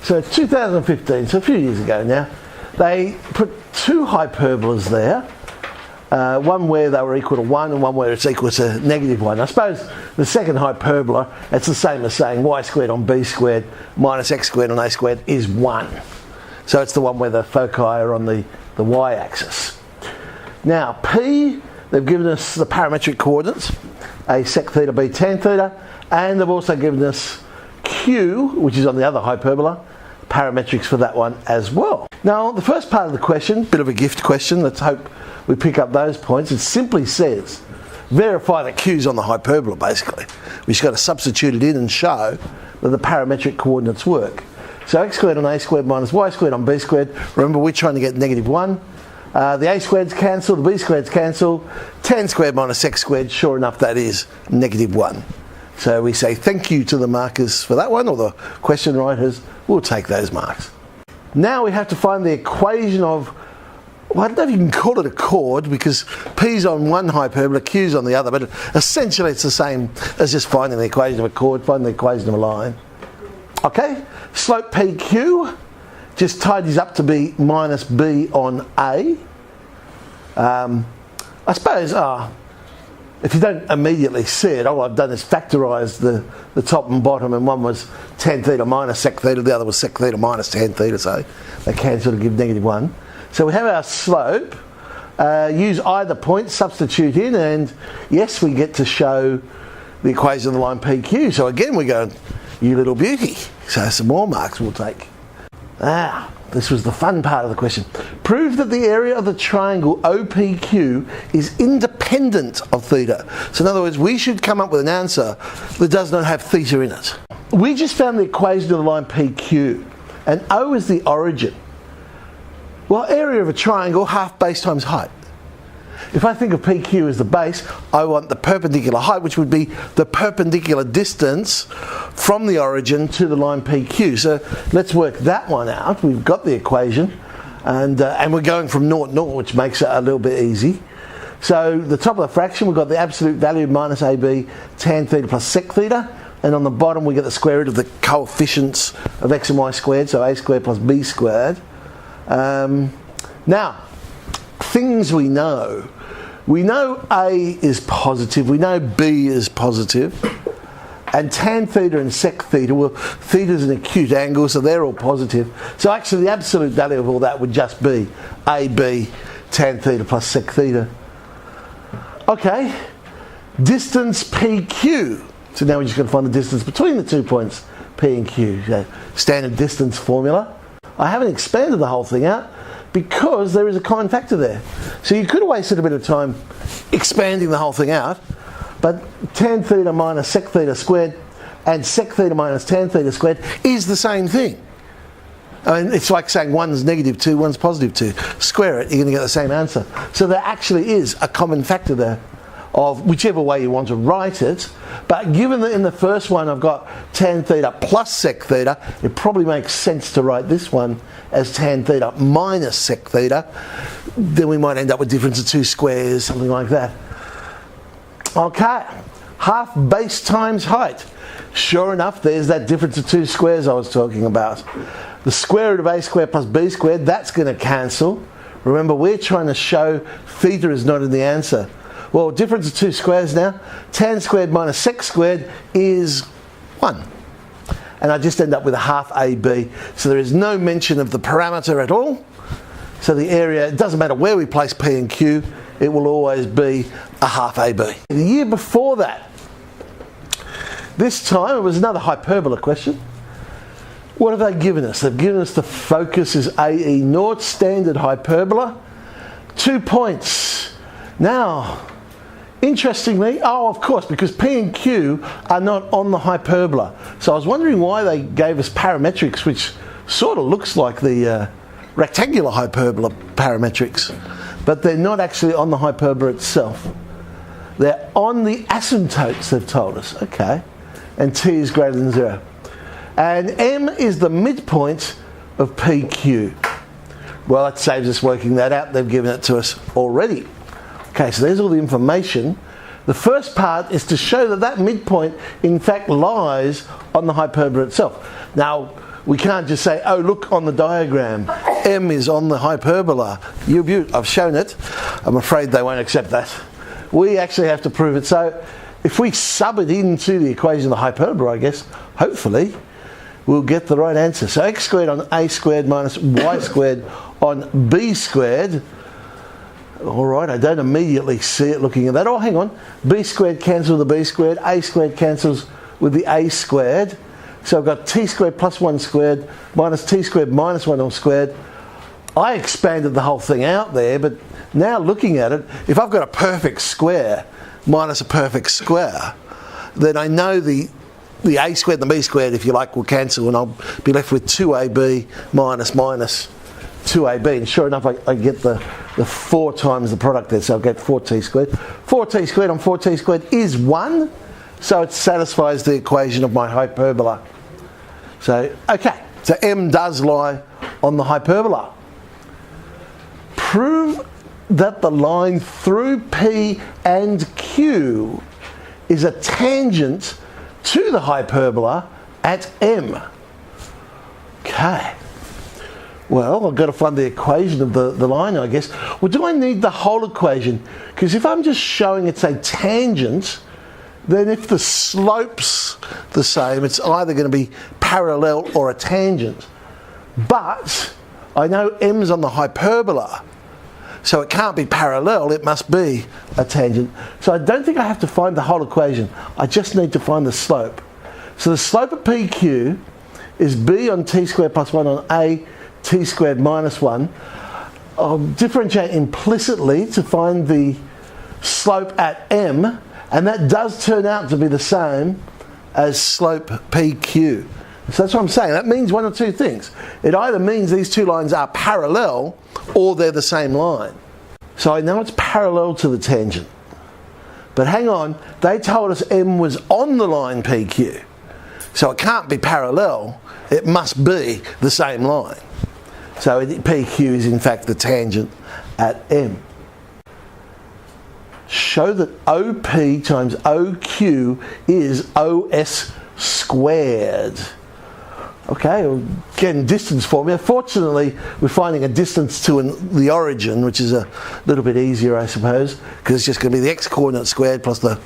So 2015, so a few years ago now, they put two hyperbolas there, one where they were equal to 1 and one where it's equal to -1. I suppose the second hyperbola, it's the same as saying y squared on b squared minus x squared on a squared is 1. So it's the one where the foci are on the y-axis. Now P, they've given us the parametric coordinates, a sec theta, b tan theta, and they've also given us Q, which is on the other hyperbola, parametrics for that one as well. Now the first part of the question, bit of a gift question, let's hope we pick up those points. It simply says verify that Q's on the hyperbola basically. We just got to substitute it in and show that the parametric coordinates work. So x squared on a squared minus y squared on b squared, remember we're trying to get -1. The a squareds cancel, the b squareds cancel, tan squared minus x squared, sure enough that is -1. So we say thank you to the markers for that one, or the question writers will take those marks. Now we have to find the equation of, well, I don't know if you can call it a chord because P's on one hyperbola, Q's on the other, but essentially it's the same as just finding the equation of a chord, finding the equation of a line. Okay, slope PQ just tidies up to be minus B on A. I suppose, if you don't immediately see it, all I've done is factorise the top and bottom, and one was tan theta minus sec theta, the other was sec theta minus tan theta, so they cancel to give -1. So we have our slope, use either point, substitute in, and yes, we get to show the equation of the line PQ. So again we go, you little beauty. So some more marks we'll take. This was the fun part of the question. Prove that the area of the triangle OPQ is independent of theta. So in other words, we should come up with an answer that does not have theta in it. We just found the equation of the line PQ, and O is the origin. Well, area of a triangle, half base times height. If I think of PQ as the base, I want the perpendicular height, which would be the perpendicular distance from the origin to the line PQ. So let's work that one out. We've got the equation, and we're going from 0 to 0, which makes it a little bit easy. So the top of the fraction, we've got the absolute value minus AB tan theta plus sec theta, and on the bottom we get the square root of the coefficients of x and y squared, so a squared plus b squared. Now, things we know. We know A is positive, we know B is positive, and tan theta and sec theta, well, theta is an acute angle, so they're all positive. So actually the absolute value of all that would just be AB tan theta plus sec theta. Okay, distance PQ. So now we're just going to find the distance between the 2 points P and Q. So standard distance formula. I haven't expanded the whole thing out because there is a common factor there. So you could have wasted a bit of time expanding the whole thing out, but tan theta minus sec theta squared and sec theta minus tan theta squared is the same thing. I mean, it's like saying one's -2, one's +2. Square it, you're going to get the same answer. So there actually is a common factor there of whichever way you want to write it. But given that in the first one I've got tan theta plus sec theta, it probably makes sense to write this one as tan theta minus sec theta. Then we might end up with difference of 2 squares, something like that. Okay, half base times height. Sure enough, there's that difference of 2 squares I was talking about. The square root of a squared plus b squared, that's going to cancel. Remember, we're trying to show theta is not in the answer. Well, difference of 2 squares now. Tan squared minus sec squared is 1. And I just end up with a half AB. So there is no mention of the parameter at all. So the area, it doesn't matter where we place P and Q, it will always be a half AB. The year before that, this time it was another hyperbola question. What have they given us? They've given us the focus is AE naught, standard hyperbola, 2 points. Now, interestingly, of course, because P and Q are not on the hyperbola. So I was wondering why they gave us parametrics, which sort of looks like the rectangular hyperbola parametrics, but they're not actually on the hyperbola itself. They're on the asymptotes, they've told us. Okay, and T is greater than 0. And M is the midpoint of PQ. Well, that saves us working that out. They've given it to us already. Okay, so there's all the information. The first part is to show that that midpoint in fact lies on the hyperbola itself. Now, We can't just say, oh, look on the diagram, M is on the hyperbola. I've shown it. I'm afraid they won't accept that. We actually have to prove it. So if we sub it into the equation of the hyperbola, I guess, hopefully, we'll get the right answer. So x squared on a squared minus y squared on b squared. All right, I don't immediately see it looking at that. Oh, hang on. B squared cancels with the b squared. A squared cancels with the a squared. So I've got t squared plus 1 squared minus t squared minus 1 all squared. I expanded the whole thing out there, but now looking at it, if I've got a perfect square minus a perfect square, then I know the a squared and the b squared, if you like, will cancel, and I'll be left with 2ab minus 2ab. And sure enough, I get the 4 times the product there, so I'll get 4t squared. 4t squared on 4t squared is 1, so it satisfies the equation of my hyperbola. So, okay, so M does lie on the hyperbola. Prove that the line through P and Q is a tangent to the hyperbola at M. Okay. Well, I've got to find the equation of the line, I guess. Well, do I need the whole equation? Because if I'm just showing it's a tangent, then if the slope's the same, it's either going to be parallel or a tangent. But I know M's on the hyperbola, so it can't be parallel, it must be a tangent. So I don't think I have to find the whole equation. I just need to find the slope. So the slope of PQ is B on t squared plus 1 on A t squared minus 1. I'll differentiate implicitly to find the slope at M, and that does turn out to be the same as slope PQ. So that's what I'm saying. That means one of two things. It either means these two lines are parallel or they're the same line. So I know it's parallel to the tangent. But hang on, they told us M was on the line PQ. So it can't be parallel, it must be the same line. So PQ is in fact the tangent at M. Show that OP times OQ is OS squared. Okay, again, distance formula. Fortunately, we're finding a distance to the origin, which is a little bit easier, I suppose, because it's just going to be the x-coordinate squared plus the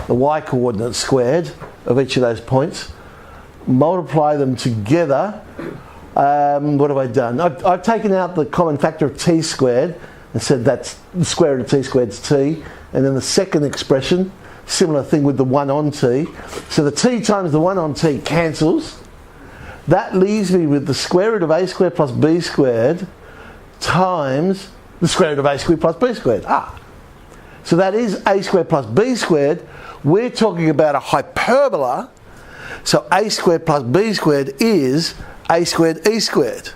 y-coordinate squared of each of those points. Multiply them together. What have I done? I've taken out the common factor of t squared and said that's the square root of t squared is t. And then the second expression, similar thing with the 1 on t. So the t times the 1 on t cancels. That leaves me with the square root of a squared plus b squared times the square root of a squared plus b squared. So that is a squared plus b squared. We're talking about a hyperbola. So a squared plus b squared is a squared e squared.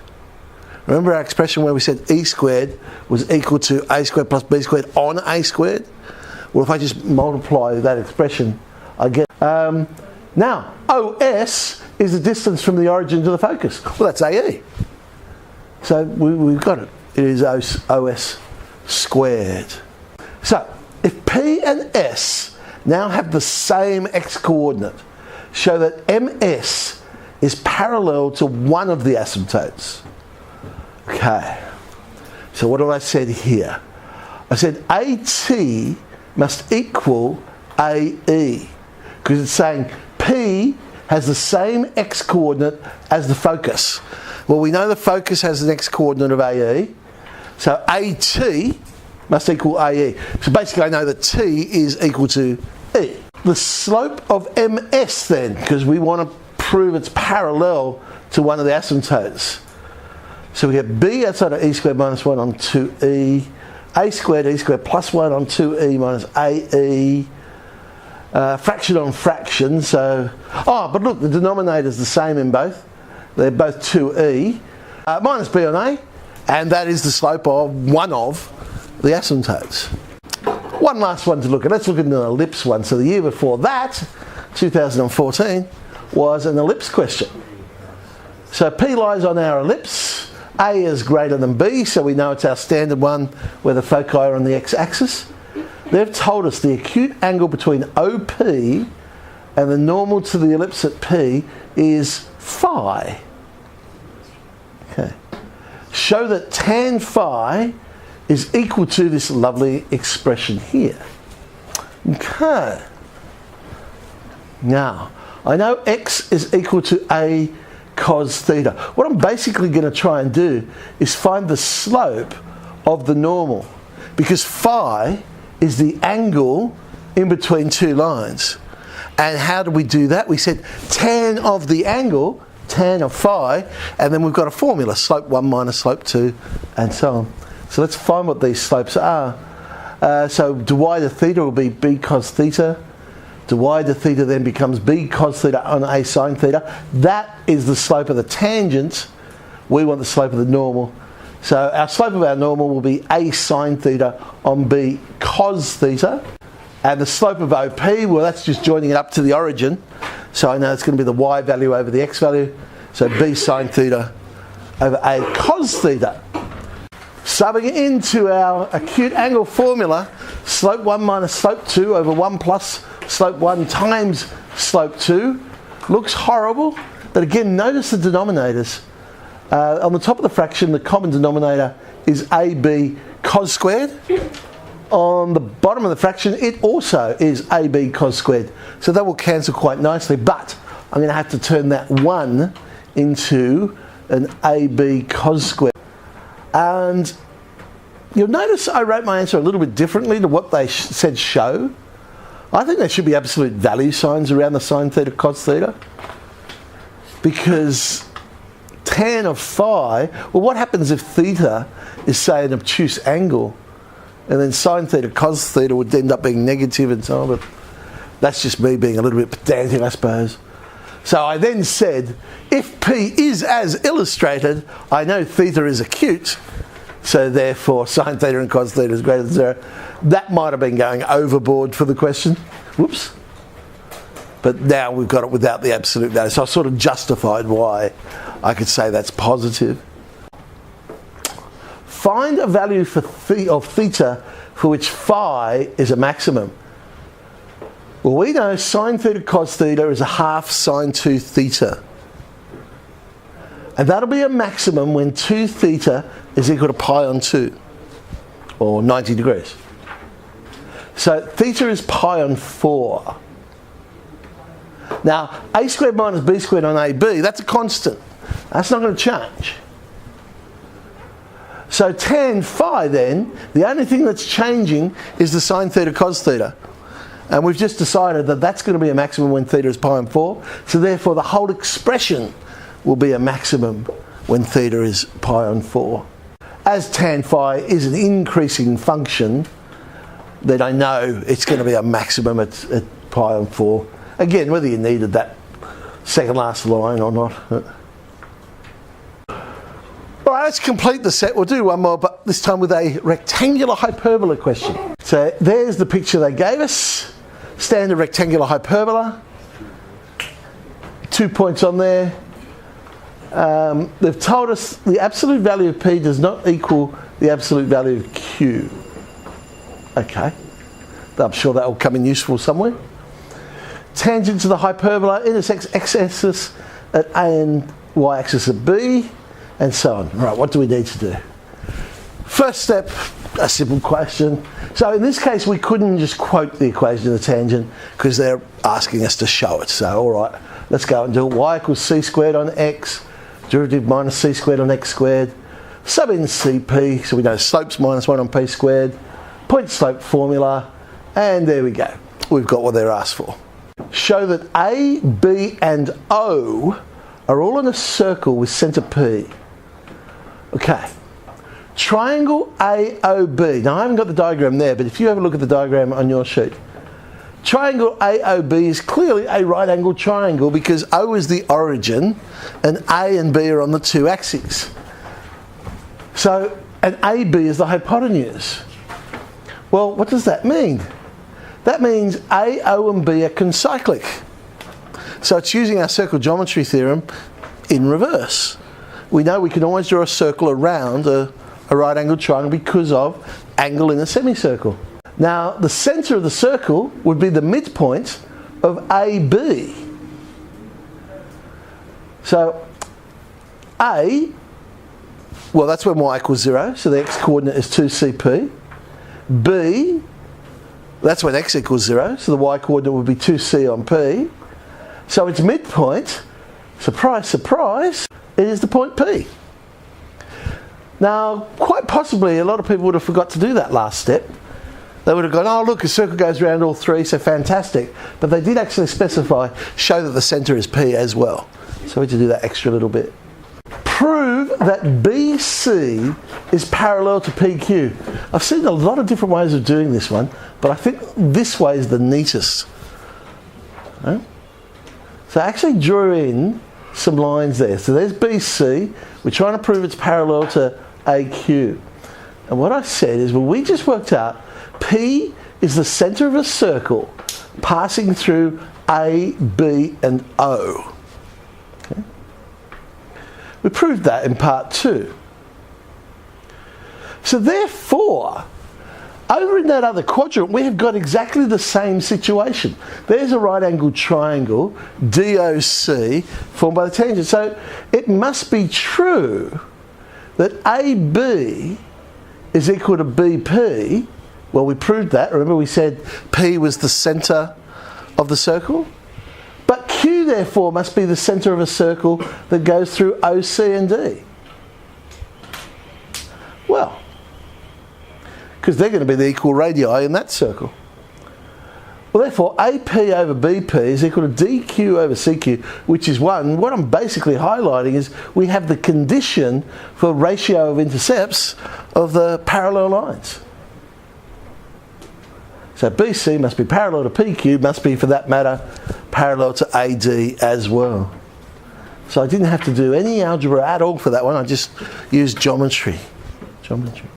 Remember our expression where we said e squared was equal to a squared plus b squared on a squared? Well, if I just multiply that expression, I get... now, OS is the distance from the origin to the focus. Well, that's AE. So we've got it. It is OS squared. So, if P and S now have the same x-coordinate, show that MS is parallel to one of the asymptotes. Okay. So what have I said here? I said AT must equal AE, because it's saying P has the same x-coordinate as the focus. Well, we know the focus has an x-coordinate of AE, so AT must equal AE. So basically I know that T is equal to E. The slope of MS then, because we want to prove it's parallel to one of the asymptotes. So we get B outside of E squared minus 1 on 2E, A squared E squared plus 1 on 2E minus AE, fraction on fraction, so... but look, the denominator is the same in both. They're both 2E, minus B on A, and that is the slope of one of the asymptotes. One last one to look at. Let's look at an ellipse one. So the year before that, 2014, was an ellipse question. So P lies on our ellipse. A is greater than B, so we know it's our standard one where the foci are on the x-axis. They've told us the acute angle between OP and the normal to the ellipse at P is phi. Okay. Show that tan phi is equal to this lovely expression here. Okay. Now, I know x is equal to a cos theta. What I'm basically going to try and do is find the slope of the normal, because phi is the angle in between two lines. And how do we do that? We said tan of the angle, tan of phi, and then we've got a formula, slope 1 minus slope 2, and so on. So let's find what these slopes are. So dy to theta will be b cos theta. Dy to theta then becomes b cos theta on a sine theta. That is the slope of the tangent. We want the slope of the normal. So our slope of our normal will be a sine theta on b cos theta. And the slope of OP, well, that's just joining it up to the origin. So I know it's going to be the y value over the x value. So b sine theta over a cos theta. Subbing it into our acute angle formula, slope 1 minus slope 2 over 1 plus slope 1 times slope 2. Looks horrible, but again, notice the denominators. On the top of the fraction, the common denominator is ab cos squared. On the bottom of the fraction, it also is ab cos squared. So that will cancel quite nicely, but I'm going to have to turn that 1 into an ab cos squared. And you'll notice I wrote my answer a little bit differently to what they said show. I think there should be absolute value signs around the sine theta cos theta, because tan of phi, well, what happens if theta is, say, an obtuse angle, and then sine theta cos theta would end up being negative and so on, but that's just me being a little bit pedantic, I suppose. So I then said, if P is as illustrated, I know theta is acute, so therefore sine theta and cos theta is greater than 0. That might have been going overboard for the question. Whoops. But now we've got it without the absolute value. So I sort of justified why I could say that's positive. Find a value for of theta for which phi is a maximum. Well, we know sine theta cos theta is a half sine 2 theta. And that'll be a maximum when 2 theta is equal to pi on 2, or 90 degrees. So theta is pi on 4. Now, a squared minus b squared on ab, that's a constant. That's not going to change. So tan phi then, the only thing that's changing is the sine theta cos theta. And we've just decided that that's going to be a maximum when theta is pi on 4. So therefore the whole expression will be a maximum when theta is pi on 4. As tan phi is an increasing function, then I know it's going to be a maximum at pi on 4. Again, whether you needed that second last line or not. Alright, let's complete the set. We'll do one more, but this time with a rectangular hyperbola question. So there's the picture they gave us. Standard rectangular hyperbola. 2 points on there. They've told us the absolute value of P does not equal the absolute value of Q. Okay. I'm sure that will come in useful somewhere. Tangent to the hyperbola intersects x-axis at A and y-axis at B, and so on. Right, what do we need to do? First step, a simple question. So in this case, we couldn't just quote the equation of the tangent because they're asking us to show it. So all right, let's go and do it. Y equals c squared on x, derivative minus c squared on x squared. Sub in Cp, so we know slopes minus 1 on p squared. Point slope formula, and there we go. We've got what they're asked for. Show that A, B and O are all in a circle with centre P. Okay. Triangle AOB. Now I haven't got the diagram there, but if you have a look at the diagram on your sheet. Triangle AOB is clearly a right angled triangle because O is the origin and A and B are on the two axes. So, and AB is the hypotenuse. Well, what does that mean? That means A, O and B are concyclic. So it's using our circle geometry theorem in reverse. We know we can always draw a circle around a right angled triangle because of angle in a semicircle. Now the centre of the circle would be the midpoint of AB. So A well, that's when y equals 0, so the x-coordinate is 2cp. B, that's when x equals 0, so the y-coordinate would be 2c on p. So its midpoint, surprise, surprise, it is the point P. Now, quite possibly, a lot of people would have forgot to do that last step. They would have gone, oh look, a circle goes around all three, so fantastic. But they did actually specify, show that the centre is P as well. So we had to do that extra little bit. Prove that BC is parallel to PQ. I've seen a lot of different ways of doing this one, but I think this way is the neatest. Right? So I actually drew in some lines there. So there's BC. We're trying to prove it's parallel to AQ. And what I said is, well, we just worked out P is the centre of a circle passing through A, B and O. Okay. We proved that in part 2. So therefore, over in that other quadrant, we have got exactly the same situation. There's a right-angled triangle, DOC, formed by the tangent. So it must be true that AB is equal to BP. Well, we proved that. Remember we said P was the centre of the circle? But Q, therefore, must be the centre of a circle that goes through OC and D. Well, because they're going to be the equal radii in that circle. Well, therefore, AP over BP is equal to DQ over CQ, which is 1. What I'm basically highlighting is we have the condition for ratio of intercepts of the parallel lines. So BC must be parallel to PQ, must be, for that matter, parallel to AD as well. So I didn't have to do any algebra at all for that one, I just used geometry.